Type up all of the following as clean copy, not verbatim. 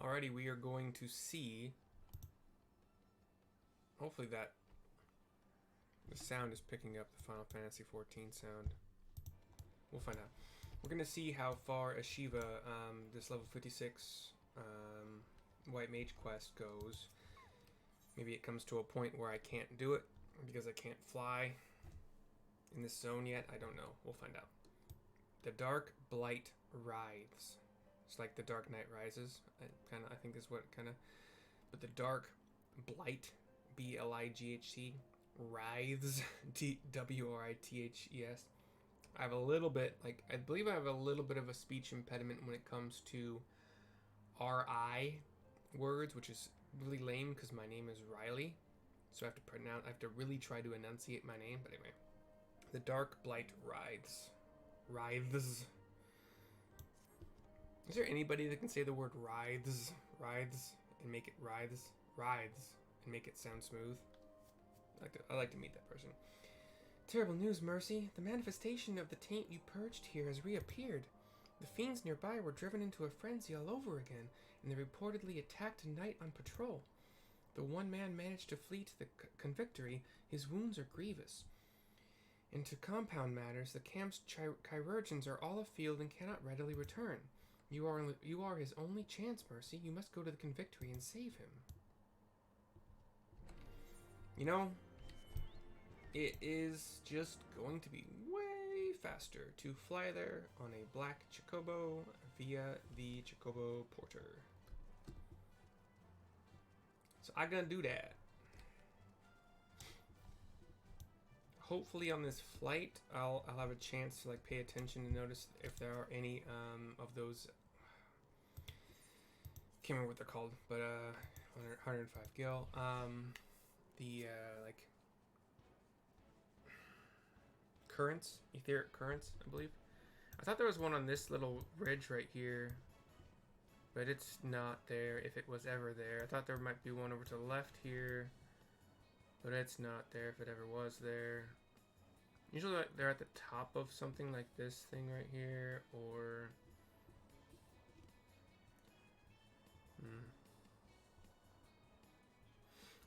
Alrighty, we are going to see. Hopefully that the sound is picking up the Final Fantasy XIV sound. We'll find out. We're going to see how far Eschiva, this level 56 White Mage quest goes. Maybe it comes to a point where I can't do it because I can't fly in this zone yet. I don't know. We'll find out. The Dark Blight Writhes. It's like the Dark Knight Rises. I think is what kind of. But the Dark Blight, B-L-I-G-H-T, Writhes, W-R-I-T-H-E-S. I have a little bit, I believe I have a little bit of a speech impediment when it comes to R-I words, which is really lame because my name is Riley. So I have to really try to enunciate my name. But anyway, the Dark Blight Writhes. Writhes. Is there anybody that can say the word writhes, and make it writhes, and make it sound smooth? I like to meet that person. Terrible news, Mercy. The manifestation of the taint you purged here has reappeared. The fiends nearby were driven into a frenzy all over again, and they reportedly attacked a knight on patrol. The one man managed to flee to the Convictory. His wounds are grievous. And to compound matters, the camp's chirurgeons are all afield and cannot readily return. You are his only chance, Mercy. You must go to the Convictory and save him. You know, it is just going to be way faster to fly there on a black Chocobo via the Chocobo Porter. So I'm gonna do that. Hopefully on this flight, I'll have a chance to pay attention and notice if there are any of those. Can't remember what they're called, but 105 gil. The currents, etheric currents, I believe. I thought there was one on this little ridge right here, but it's not there. If it was ever there, I thought there might be one over to the left here. But it's not there if it ever was there. Usually they're at the top of something like this thing right here, or...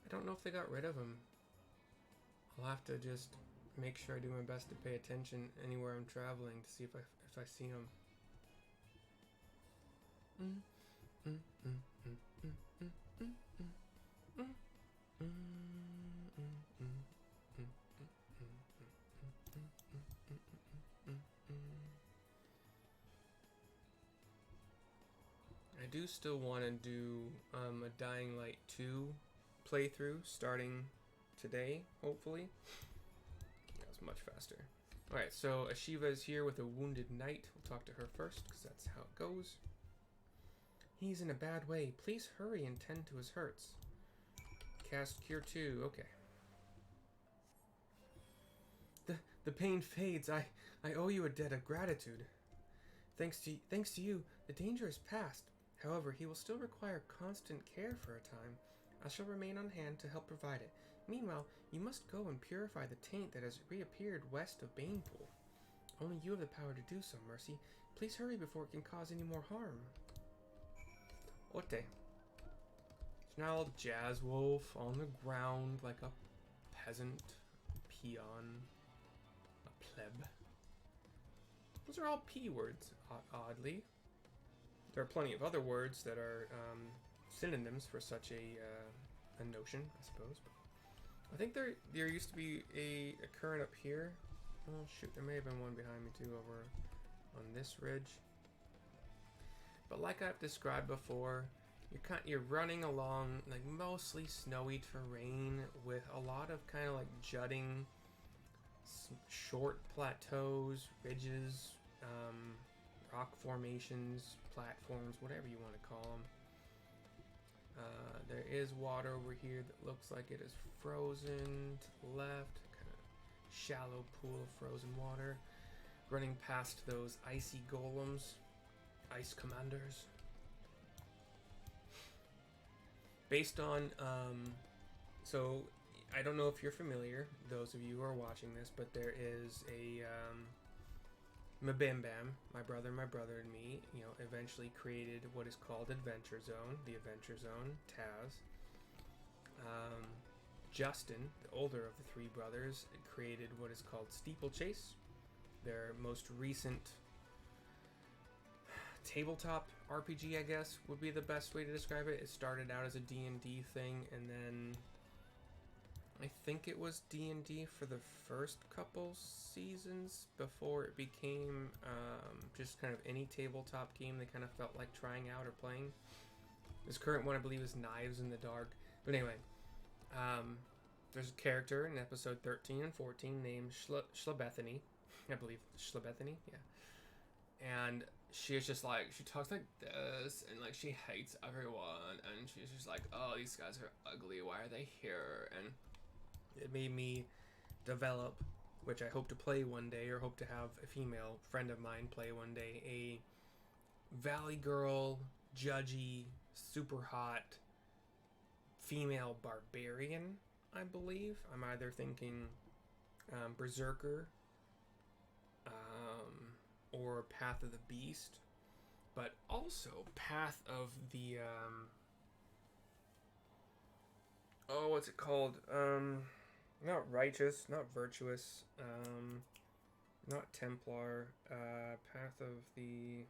I don't know if they got rid of them. I'll have to just make sure I do my best to pay attention anywhere I'm traveling to see if I see them. I do still want to do a Dying Light 2 playthrough starting today, hopefully. That was much faster. Alright, so Eschiva is here with a wounded knight. We'll talk to her first, because that's how it goes. He's in a bad way. Please hurry and tend to his hurts. Cast Cure 2, okay. The pain fades. I owe you a debt of gratitude. Thanks to you, the danger is past. However, he will still require constant care for a time. I shall remain on hand to help provide it. Meanwhile, you must go and purify the taint that has reappeared west of Banepool. Only you have the power to do so, Mercy. Please hurry before it can cause any more harm. Ote. So now Jazz Wolf on the ground like a peasant, a peon, a pleb. Those are all P words, oddly. There are plenty of other words that are synonyms for such a notion, I suppose. But I think there used to be a current up here. Oh shoot, there may have been one behind me too over on this ridge. But like I've described before, you're running along mostly snowy terrain with a lot of kind of jutting, short plateaus, ridges, rock formations, platforms, whatever you want to call them. There is water over here that looks like it is frozen to the left, kind of shallow pool of frozen water, running past those icy golems, ice commanders. Based on, so I don't know if you're familiar, those of you who are watching this, but there is a Mabim Bam, my brother, and me, eventually created what is called Adventure Zone, the Adventure Zone, Taz. Um, Justin, the older of the three brothers, created what is called Steeplechase, their most recent tabletop RPG, I guess, would be the best way to describe it. It started out as a D&D thing, and then I think it was D&D for the first couple seasons before it became just kind of any tabletop game they kind of felt like trying out or playing. This current one, I believe, is Knives in the Dark. But anyway, there's a character in episode 13 and 14 named Schlebethany. I believe Schlebethany, yeah. And she is just like, she talks like this, and like she hates everyone, and she's just like, oh, these guys are ugly, why are they here? And it made me develop, which I hope to play one day, or hope to have a female friend of mine play one day, a Valley Girl, judgy, super hot female barbarian, I believe. I'm either thinking Berserker or Path of the Beast, but also Path of the what's it called? Not righteous, not virtuous, not Templar, Path of the...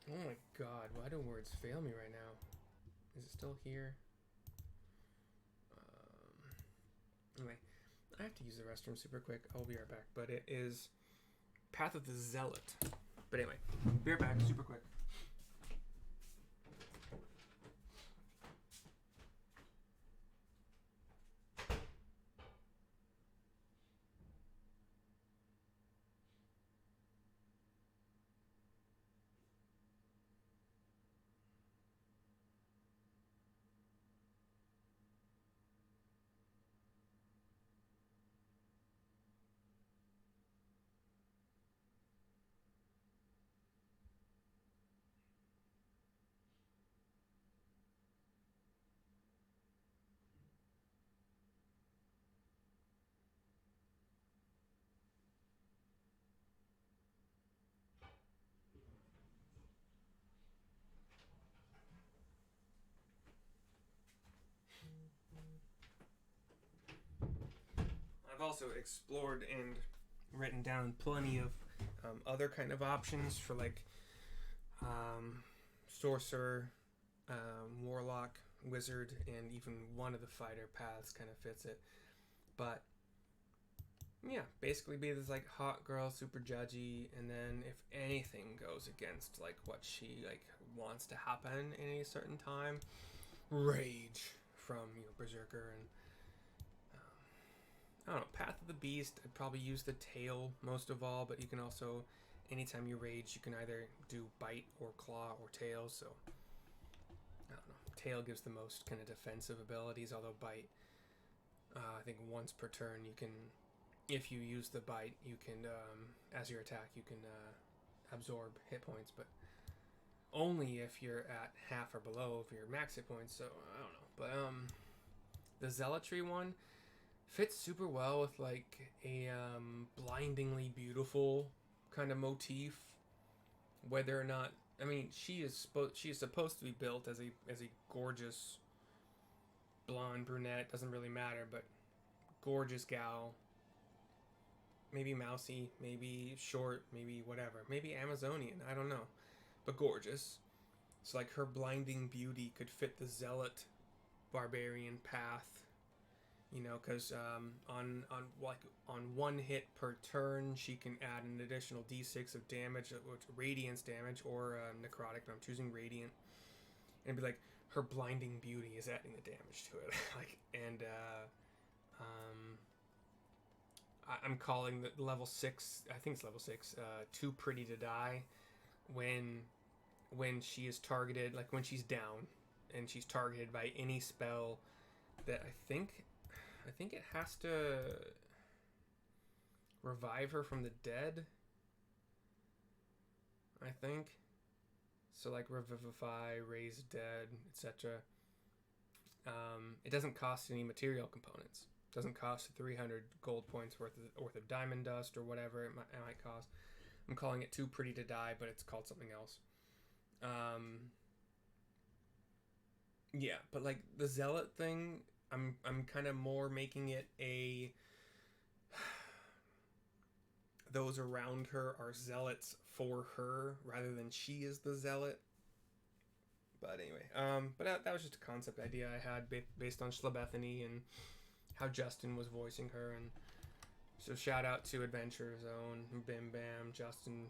Oh my god, why do words fail me right now? Is it still here? Anyway, I have to use the restroom super quick. I'll be right back. But it is Path of the Zealot. But anyway, be right back super quick. I've also explored and written down plenty of other kind of options for like sorcerer, warlock, wizard, and even one of the fighter paths kind of fits it. But yeah, basically be this like hot girl, super judgy, and then if anything goes against like what she like wants to happen in a certain time, rage from Berserker. And I don't know, Path of the Beast, I'd probably use the tail most of all, but you can also, anytime you rage, you can either do bite or claw or tail, so I don't know. Tail gives the most kind of defensive abilities, although bite, I think once per turn you can, if you use the bite, you can, as your attack, you can absorb hit points, but only if you're at half or below of your max hit points, so I don't know. But the Zealotry one fits super well with like a blindingly beautiful kind of motif. Whether or not, I mean, she is supposed to be built as a gorgeous blonde brunette, doesn't really matter, but gorgeous gal. Maybe mousy, maybe short, maybe whatever, maybe Amazonian, I don't know, but gorgeous. So like her blinding beauty could fit the Zealot barbarian path, because on one hit per turn she can add an additional d6 of damage, which radiance damage or necrotic, but I'm choosing radiant, and be like her blinding beauty is adding the damage to it. I'm calling the level 6, I think it's level 6, Too Pretty to Die, when she is targeted, like when she's down and she's targeted by any spell that I think it has to revive her from the dead, I think. So like Revivify, Raise Dead, etc. It doesn't cost any material components. Doesn't cost 300 gold points worth of diamond dust or whatever it might cost. I'm calling it Too Pretty to Die, but it's called something else. Yeah, but like the zealot thing, I'm kind of more making it a those around her are zealots for her rather than she is the zealot. But anyway, but that was just a concept idea I had based on Schlebethany and how Justin was voicing her. And so shout out to Adventure Zone, Bim Bam, Justin,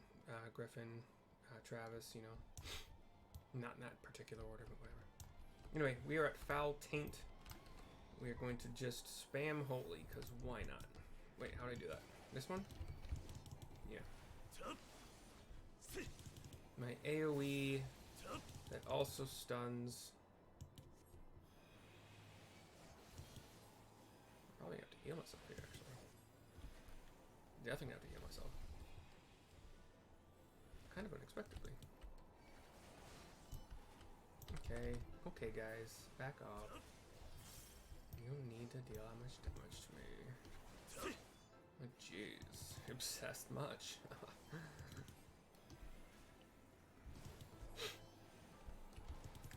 Griffin, Travis, you know. Not in that particular order, but whatever. Anyway, we are at Foul Taint. We are going to just spam Holy, because why not? Wait, how do I do that? This one? Yeah. My AoE that also stuns. Probably have to heal myself here, actually. Definitely have to heal myself. Kind of unexpectedly. Okay, guys, back off. You don't need to deal that much damage to me. Oh, jeez, obsessed much.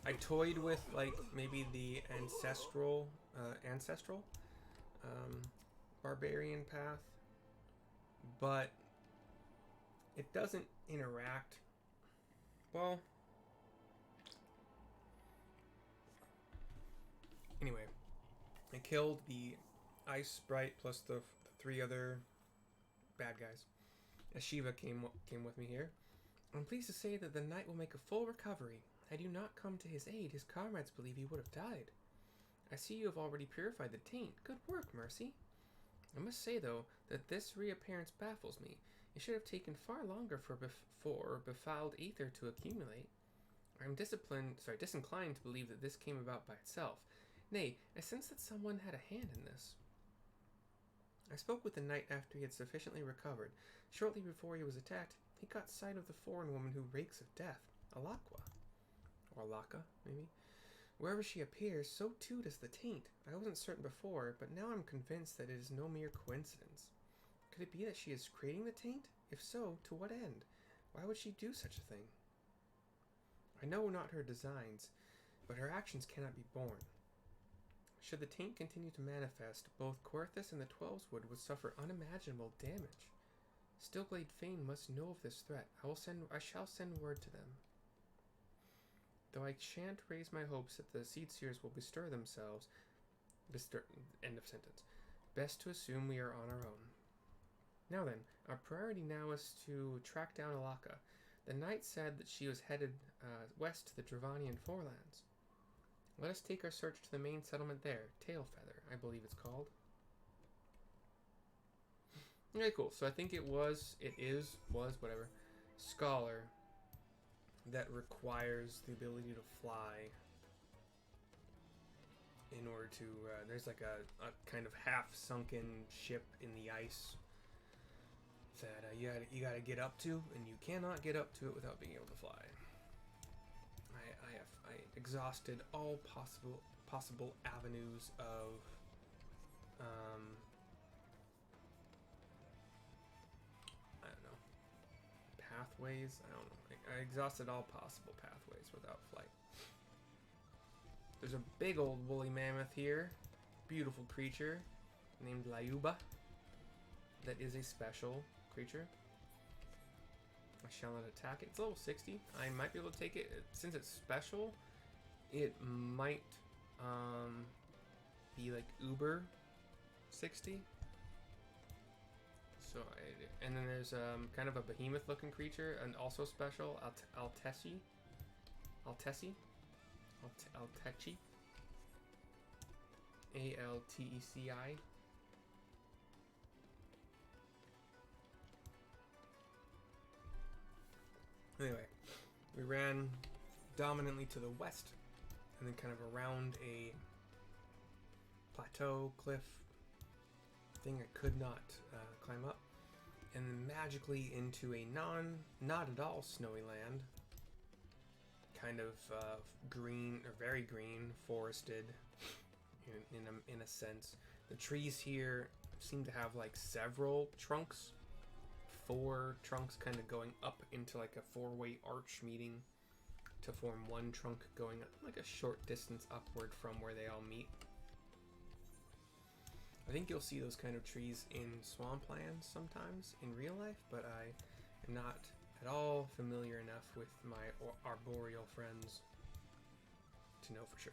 I toyed with like maybe the ancestral barbarian path, but it doesn't interact well. Anyway, I killed the ice sprite plus the 3 other bad guys. Eschiva came with me here. I'm pleased to say that the knight will make a full recovery. Had you not come to his aid, his comrades believe he would have died. I see you have already purified the taint. Good work, Mercy. I must say, though, that this reappearance baffles me. It should have taken far longer for befouled ether to accumulate. I am disinclined to believe that this came about by itself. Nay, I sense that someone had a hand in this. I spoke with the knight after he had sufficiently recovered. Shortly before he was attacked, he caught sight of the foreign woman who reeks of death, Alaqa. Or Alaqa, maybe? Wherever she appears, so too does the taint. I wasn't certain before, but now I'm convinced that it is no mere coincidence. Could it be that she is creating the taint? If so, to what end? Why would she do such a thing? I know not her designs, but her actions cannot be borne. Should the taint continue to manifest, both Coerthus and the Twelveswood would suffer unimaginable damage. Stillglade Fane must know of this threat. I shall send word to them. Though I shan't raise my hopes that the Seedseers will bestir themselves. End of sentence. Best to assume we are on our own. Now then, our priority now is to track down Alaqa. The knight said that she was headed west to the Dravanian Forelands. Let us take our search to the main settlement there. Tailfeather, I believe it's called. Okay, cool. So I think whatever, Scholar that requires the ability to fly in order to, there's like a kind of half-sunken ship in the ice that you gotta get up to, and you cannot get up to it without being able to fly. I exhausted all possible avenues of I don't know, pathways. I don't know. I exhausted all possible pathways without flight. There's a big old woolly mammoth here, beautiful creature named Layuba. That is a special creature. I shall not attack it. It's level 60. I might be able to take it. Since it's special, it might be like Uber 60. So, and then there's kind of a behemoth looking creature, and also special, Altechi. Alteci. Alteci. Anyway, we ran dominantly to the west, and then kind of around a plateau, cliff thing I could not climb up, and then magically into a not at all snowy land, kind of green, or very green, forested in a sense. The trees here seem to have like several trunks, 4 trunks kind of going up into like a 4-way arch meeting to form one trunk going like a short distance upward from where they all meet. I think you'll see those kind of trees in swamplands sometimes in real life, but I am not at all familiar enough with my arboreal friends to know for sure.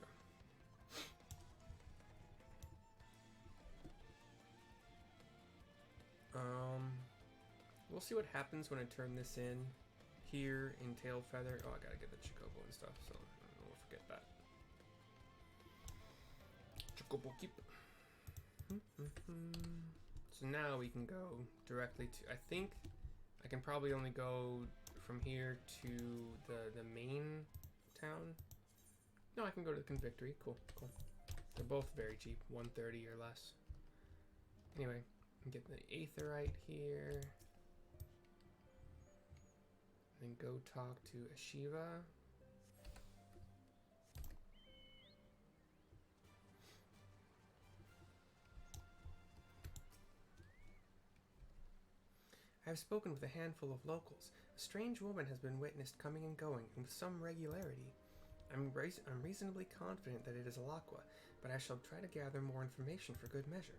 We'll see what happens when I turn this in here in Tail Feather. Oh, I gotta get the Chocobo and stuff, so we'll forget that. Chocobo keep. So now we can go directly to, I think I can probably only go from here to the main town. No, I can go to the Convictory. Cool. They're both very cheap, 130 or less. Anyway, get the Aetherite here. Then go talk to Eschiva. I have spoken with a handful of locals. A strange woman has been witnessed coming and going, and with some regularity. I'm reasonably confident that it is Alaqa, but I shall try to gather more information for good measure.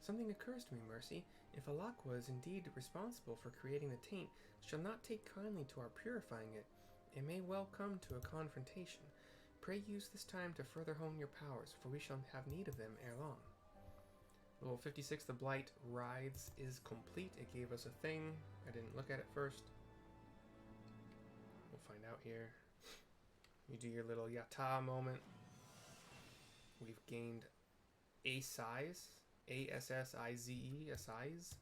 Something occurs to me, Mercy. If Alaqa is indeed responsible for creating the taint, shall not take kindly to our purifying it. It may well come to a confrontation. Pray use this time to further hone your powers, for we shall have need of them ere long. Level 56, the Blight Writhes is complete. It gave us a thing. I didn't look at it first. We'll find out here. You do your little yata moment. We've gained a size. A-S-S-I-Z-E, a size.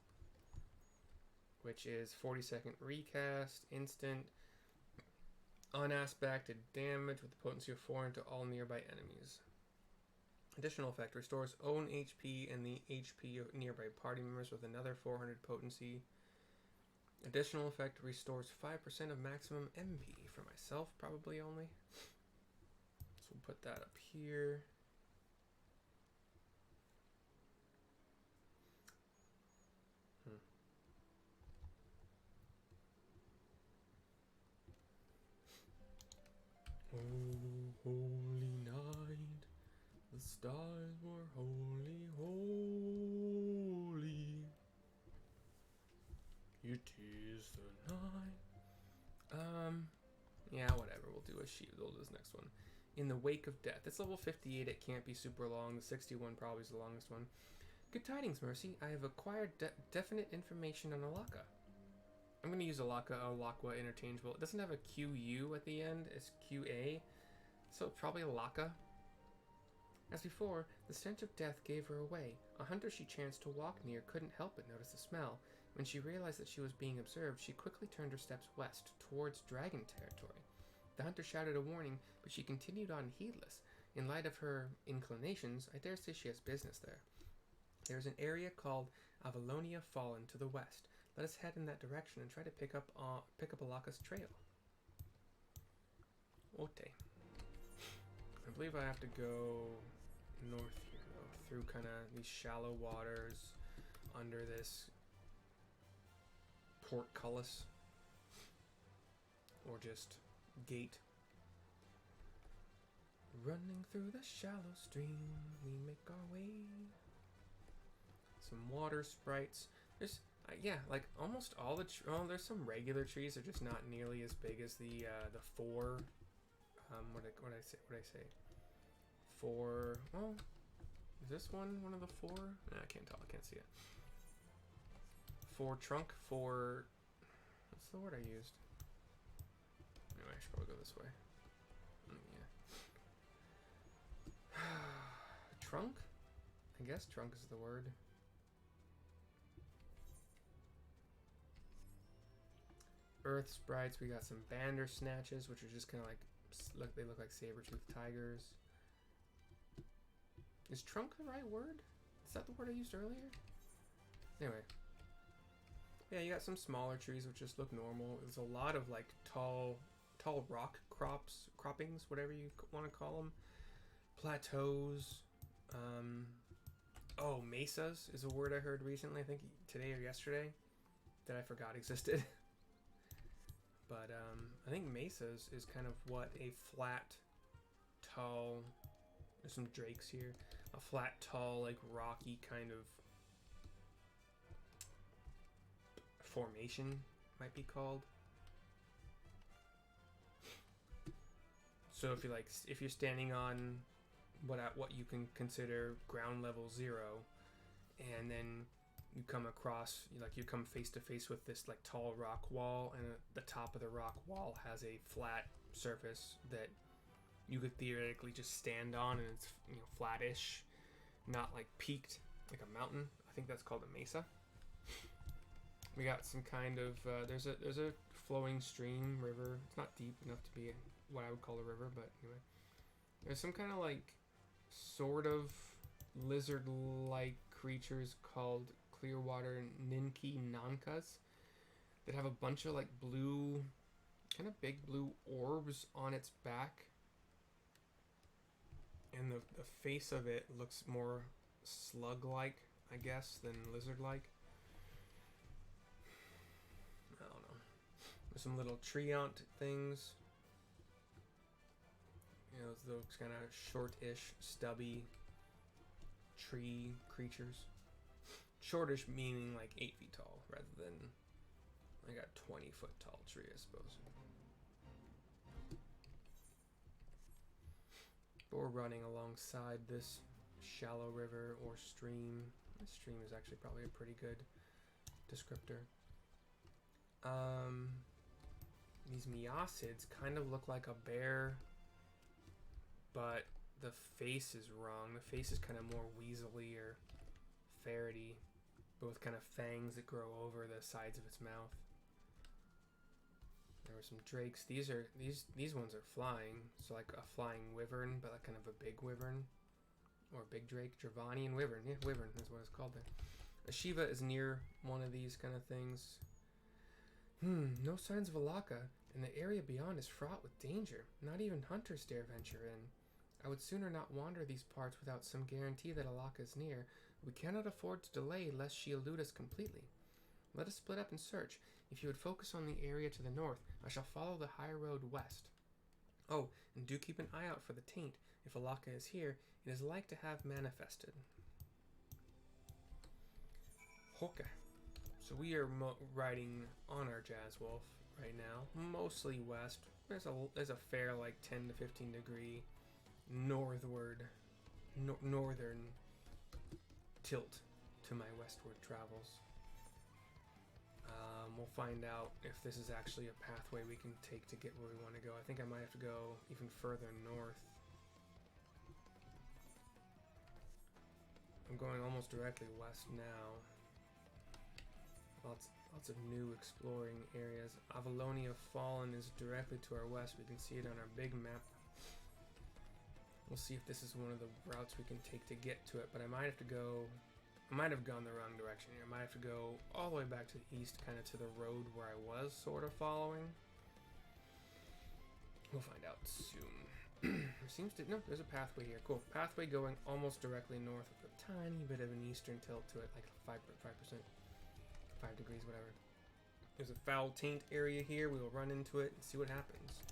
Which is 40-second recast, instant, unaspected damage with the potency of 4 into all nearby enemies. Additional effect, restores own HP and the HP of nearby party members with another 400 potency. Additional effect, restores 5% of maximum MP for myself, probably only. So we'll put that up here. Oh, holy night, the stars were holy, holy. It is the night. Yeah, whatever. We'll do a sheet. We'll do this next one. In the Wake of Death. It's level 58. It can't be super long. The 61 probably is the longest one. Good tidings, Mercy. I have acquired definite information on Alaqa. I'm going to use Alaqa interchangeable. It doesn't have a QU at the end. It's QA. So probably Alaqa. As before, the stench of death gave her away. A hunter she chanced to walk near couldn't help but notice the smell. When she realized that she was being observed, she quickly turned her steps west, towards dragon territory. The hunter shouted a warning, but she continued on heedless. In light of her inclinations, I dare say she has business there. There is an area called Dravanian Forelands to the west. Let us head in that direction and try to pick up Alaqa's trail. Ote. I believe I have to go north here, though, through kind of these shallow waters, under this portcullis, or just gate. Running through the shallow stream, we make our way. Some water sprites. There's yeah, like almost all the there's some regular trees. They're just not nearly as big as the 4. What I say? 4. Well, is this one of the 4? Nah, I can't tell. I can't see it. 4 trunk. 4. What's the word I used? Anyway, I should probably go this way. Yeah. Trunk? I guess trunk is the word. Earth sprites. We got some Bandersnatches, which are just kind of like they look like saber-toothed tigers. Is trunk the right word? Is that the word I used earlier? Anyway. Yeah, you got some smaller trees which just look normal. There's a lot of like tall rock croppings, whatever you want to call them. Plateaus. Oh, mesas is a word I heard recently, I think today or yesterday, that I forgot existed. But I think mesas is kind of what a flat, tall, there's some drakes here, a flat, tall, like rocky kind of formation might be called. So if you're standing on what you can consider ground level 0, and then you come across, you come face to face with this like tall rock wall, and the top of the rock wall has a flat surface that you could theoretically just stand on, and it's flattish, not like peaked like a mountain. I think that's called a mesa. We got some kind of there's a flowing stream, river. It's not deep enough to be what I would call a river, but anyway, there's some kind of like sort of lizard-like creatures called Clearwater Ninki Nankas that have a bunch of like blue, kind of big blue orbs on its back, and the face of it looks more slug-like, I guess, than lizard-like. I don't know. There's some little treant things. Those kind of short-ish, stubby tree creatures. Shortish meaning like 8 feet tall, rather than like a 20-foot tall tree, I suppose. But we're running alongside this shallow river or stream. This stream is actually probably a pretty good descriptor. These Miacids kind of look like a bear, but the face is wrong. The face is kind of more weaselly or ferrety, but with kind of fangs that grow over the sides of its mouth. There were some drakes. These ones are flying, so like a flying wyvern, but like kind of a big wyvern, or big drake. Dravanian wyvern, yeah, wyvern is what it's called there. Eschiva is near one of these kind of things. No signs of Alaqa, and the area beyond is fraught with danger. Not even hunters dare venture in. I would sooner not wander these parts without some guarantee that Alaqa is near. We cannot afford to delay lest she elude us completely. Let us split up and search. If you would focus on the area to the north, I shall follow the high road west. Oh, and do keep an eye out for the taint. If Alaqa is here, it is like to have manifested. Okay. So we are riding on our Jazz Wolf right now, mostly west. There's a fair like 10 to 15 degree northern tilt to my westward travels. We'll find out if this is actually a pathway we can take to get where we want to go. I think I might have to go even further north. I'm going almost directly west now. Lots of new exploring areas. Avalonia Fallen is directly to our west. We can see it on our big map. We'll see if this is one of the routes we can take to get to it, but I might have gone the wrong direction here. I might have to go all the way back to the east, kind of to the road where I was sort of following. We'll find out soon. There's a pathway here. Cool. Pathway going almost directly north with a tiny bit of an eastern tilt to it, like 5%. 5 degrees, whatever. There's a foul taint area here. We will run into it and see what happens.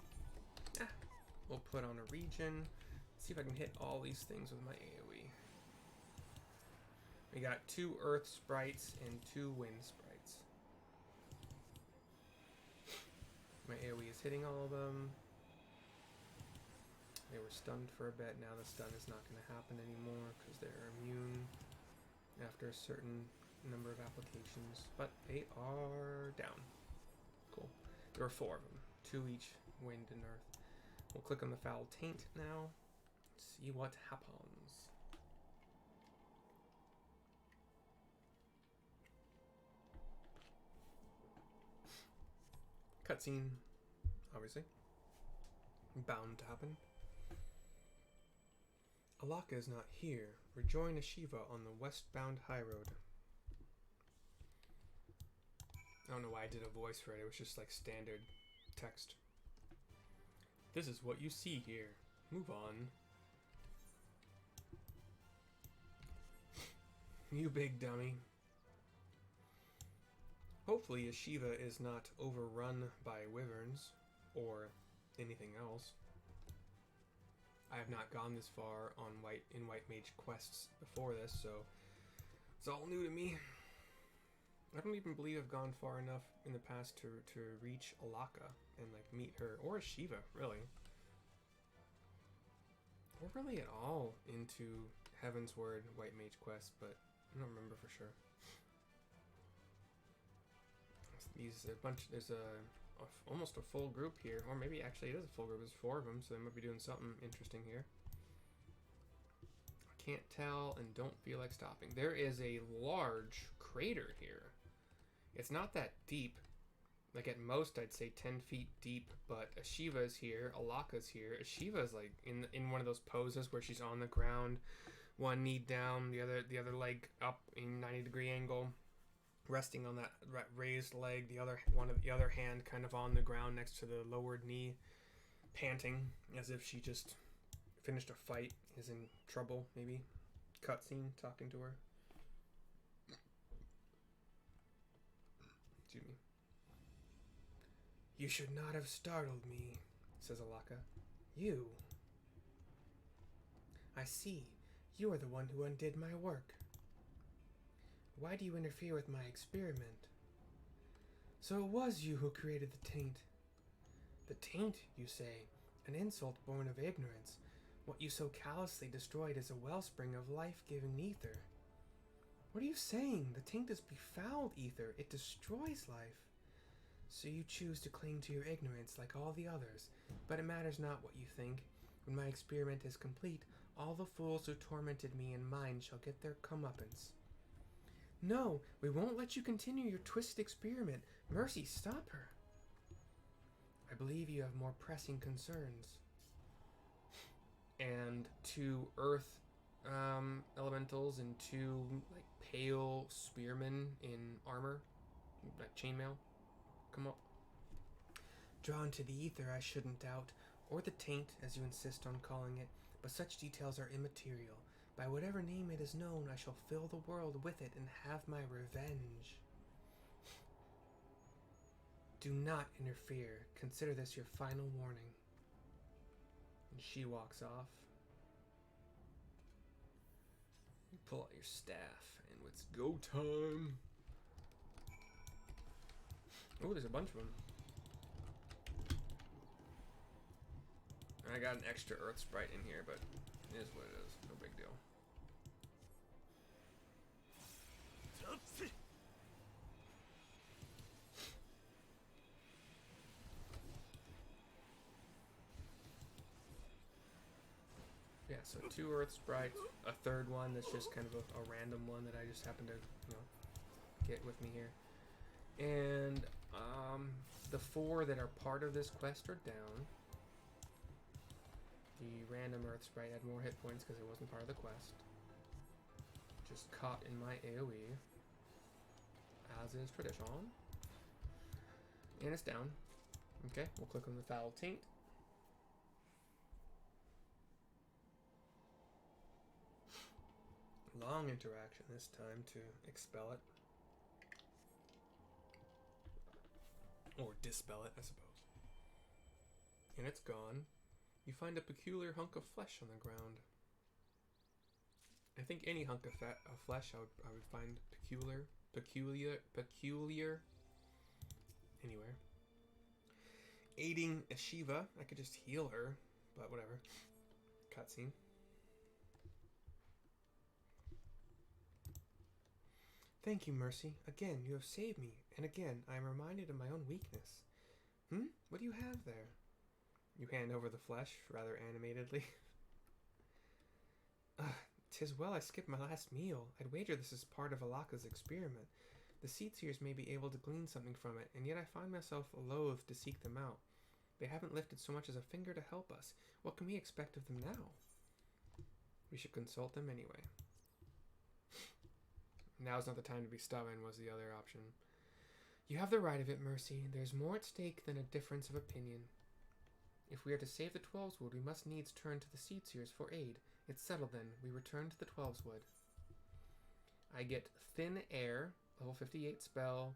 We'll put on a region. See if I can hit all these things with my AoE. We got 2 earth sprites and 2 wind sprites. My AoE is hitting all of them. They were stunned for a bit. Now the stun is not going to happen anymore because they're immune after a certain number of applications, but they are down. Cool. There were 4 of them, 2 each wind and earth. We'll click on the foul taint now. See what happens. Cutscene, obviously. Bound to happen. Alaqa is not here. Rejoin Eschiva on the westbound highroad. I don't know why I did a voice for it. It was just like standard text. This is what you see here. Move on. You big dummy. Hopefully Eschiva is not overrun by wyverns or anything else. I have not gone this far on White Mage quests before this, so it's all new to me. I don't even believe I've gone far enough in the past to reach Alaqa and like meet her, or Eschiva, really. Or really at all into Heaven's Word White Mage quest, but I don't remember for sure. There's almost a full group here, or maybe actually it is a full group. There's 4 of them, so they might be doing something interesting here. I can't tell and don't feel like stopping. There is a large crater here. It's not that deep. Like at most, I'd say 10 feet deep. But Eschiva's here, Alaqa's here. Eschiva's like in one of those poses where she's on the ground, one knee down, the other leg up in 90-degree angle, resting on that raised leg. The other hand kind of on the ground next to the lowered knee, panting as if she just finished a fight, is in trouble. Maybe cutscene talking to her. Excuse me. You should not have startled me, says Alaqa. You. I see. You are the one who undid my work. Why do you interfere with my experiment? So it was you who created the taint. The taint, you say, an insult born of ignorance. What you so callously destroyed is a wellspring of life-giving ether. What are you saying? The taint is befouled ether. It destroys life. So you choose to cling to your ignorance like all the others, but it matters not what you think. When my experiment is complete, all the fools who tormented me and mine shall get their comeuppance. No, we won't let you continue your twisted experiment. Mercy, stop her. I believe you have more pressing concerns. And 2 earth elementals and 2 like pale spearmen in armor, like chainmail, come up. Drawn to the ether, I shouldn't doubt, or the taint, as you insist on calling it, but such details are immaterial. By whatever name it is known, I shall fill the world with it and have my revenge. Do not interfere. Consider this your final warning. And she walks off. You pull out your staff, and it's go time. Oh, there's a bunch of them. I got an extra earth sprite in here, but it is what it is. No big deal. Yeah, so 2 earth sprites, a third one that's just kind of a random one that I just happen to, get with me here. And the 4 that are part of this quest are down. The random earth sprite had more hit points because it wasn't part of the quest. Just caught in my AoE, as is tradition. And it's down. Okay, we'll click on the foul taint. Long interaction this time to expel it. Or dispel it, I suppose. And it's gone. You find a peculiar hunk of flesh on the ground. I think any hunk of flesh I would find peculiar anywhere. Aiding Eschiva. I could just heal her, but whatever. Cutscene. Thank you, Mercy. Again, you have saved me. And again, I am reminded of my own weakness. What do you have there? You hand over the flesh, rather animatedly. 'Tis well I skipped my last meal. I'd wager this is part of Alaqa's experiment. The Seatseers may be able to glean something from it, and yet I find myself loath to seek them out. They haven't lifted so much as a finger to help us. What can we expect of them now? We should consult them anyway. Now's not the time to be stubborn, was the other option. You have the right of it, Mercy. There's more at stake than a difference of opinion. If we are to save the Twelveswood, we must needs turn to the Seatseers for aid. It's settled then. We return to the Twelveswood. I get Thin Air, level 58 spell,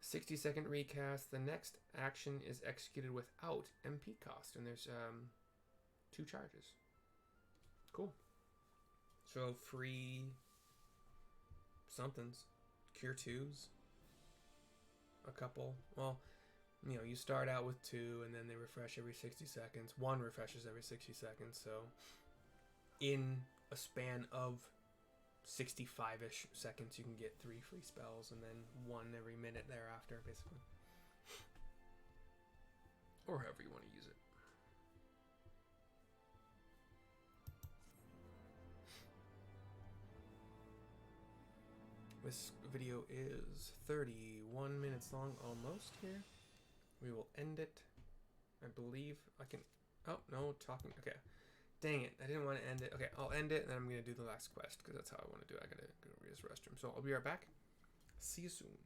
60-second recast. The next action is executed without MP cost, and there's 2 charges. Cool. So free somethings, cure 2s, a couple. Well, you know, you start out with 2, and then they refresh every 60 seconds. 1 refreshes every 60 seconds. So in a span of 65-ish seconds, you can get 3 free spells, and then 1 every minute thereafter, basically. Or however you want to use it. This video is 31 minutes long, almost here. We will end it. I believe I can... Oh, no, talking. Okay. Dang it. I didn't want to end it. Okay, I'll end it, and then I'm going to do the last quest, because that's how I want to do it. I got to go to the restroom. So I'll be right back. See you soon.